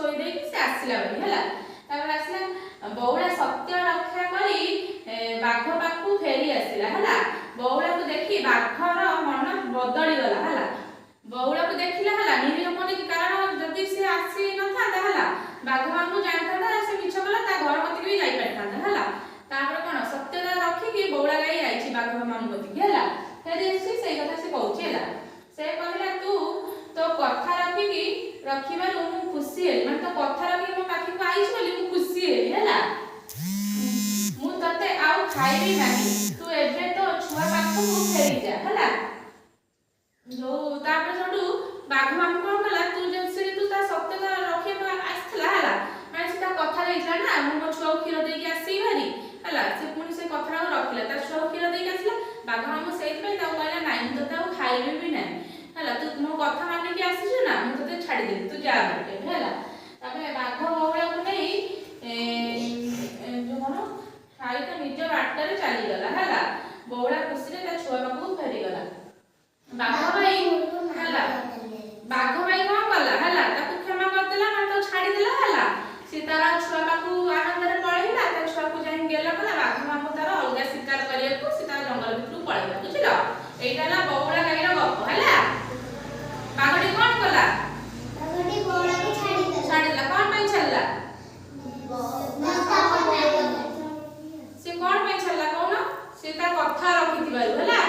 ଥୋଇ ଦେଇକି ସେ ଆସିଲା ବୋଲି ହେଲା। ତାପରେ ଆସିଲା ବଉଳା ସତ୍ୟ ରକ୍ଷା କରି ବାଘ ପାଖକୁ ଫେରି ଆସିଲା ହେଲା। ବଉଳାକୁ ଦେଖି ବାଘର ମନ ବଦଳି ଗଲା ହେଲା। ବଉଳାକୁ ଦେଖିଲା ହେଲା ନିରୀହ ମନେ, କାରଣ ଯଦି ସେ ଆସି ନଥାନ୍ତା ହେଲା ବାଘ ମାମୁଁ ଜାଣିଥାନ୍ତା ସେ ମିଛ କଲା, ତା ଘର କତିକି ବି ଯାଇ ପାରିଥାନ୍ତା ହେଲା। ତାପରେ କଣ ସତ୍ୟତା ରଖିକି ବଉଳା ଗାଈ ଯାଇଛି ବାଘ ମାମୁଁ କତିକି ହେଲା। ଫେରି ଆସିଛି ସେଇ କଥା ସେ କହୁଛି ହେଲା। ସେ କହିଲା ତୁ ତୋ କଥା ରଖିବାରୁ ମୁଁ ଖୁସି ହେଲି, ମାନେ ତୋ କଥା ରଖିକି ମୋ ପାଖକୁ ଆଇଛୁ ବୋଲି ମୁଁ ଖୁସି ହେଲି ହେଲା। ମୁଁ ତତେ ଆଉ ଖାଇବି ନାହିଁ, ତୁ ଏବେ ତୋ ଛୁଆ ପାଖକୁ ଫେରିଯା ହେଲା। ତାପରେ ସେଠୁ ବାଘ ମାମୁଁ କଣ କଲା, ତୁ ତା ସତ୍ୟତା ରଖିବା ଆସିଥିଲା ହେଲା, ମାନେ ସେ ତା କଥା ଦେଇଥିଲା ନା ମୁଁ ମୋ ଛୁଆକୁ କ୍ଷୀର ଦେଇକି ଆସିବି ଭାରି ହେଲା। ସେ ପୁଣି ସେ କଥାଟାକୁ ରଖିଲା, ତା ଛୁଆକୁ କ୍ଷୀର ଦେଇକି ଆସିଲା। ବାଘ ମାମୁଁ ସେଇଥିପାଇଁ ତାକୁ କହିଲା ନାଇଁ ମୁଁ ତତେ ଆଉ ଖାଇବି ବି ନାହିଁ ହେଲା, ତୁ ମୋ କଥା ମାନିକି ଆସିଛୁ ନା ମୁଁ ତତେ ଛାଡ଼ିଦେବି, ତୁ ଯା ଏବେ ହେଲା। ତାପରେ ବାଘ ବଉଳାକୁ ନେଇ କଣ ଖାଇ ତ ନିଜ ବାଟରେ ଚାଲିଗଲା ହେଲା। ବଉଳା ଖୁସିରେ ତା ଛୁଆ ପାଖକୁ ଫେରିଗଲା। ବାଘ ଭାଇ ହେଲା, ବାଘ ଭାଇ କଣ କଲା ହେଲା, ତାକୁ କ୍ଷମା କରିଦେଲା, ମାନେ ତାକୁ ଛାଡ଼ିଦେଲା ହେଲା। ସେ ତାର ଛୁଆ ପାଖକୁ ଆନନ୍ଦରେ ପଳେଇଲା, ତା ଛୁଆକୁ ଯାଇ ଗେଲ କଲା। ବାଘ ମାମୁଁ ତାର ଅଲଗା ଶିକାର କରିବାକୁ ସେ ତାର ଜଙ୍ଗଲ ଭିତରକୁ ପଳେଇଲା, ବୁଝିଲ। ଏଇଟା ହେଲା ବଉଳା ଗାଈର ଗପ ହେଲା। ବାଘଟି କଣ କଲା, ଛାଡ଼ିଦେଲା। କଣ ପାଇଁ ଛାଡ଼ିଲା, ସେ କଣ ପାଇଁ ଛାଡ଼ିଲା କହୁନ, ସେ ତା କଥା ରଖିଥିବାରୁ ହେଲା।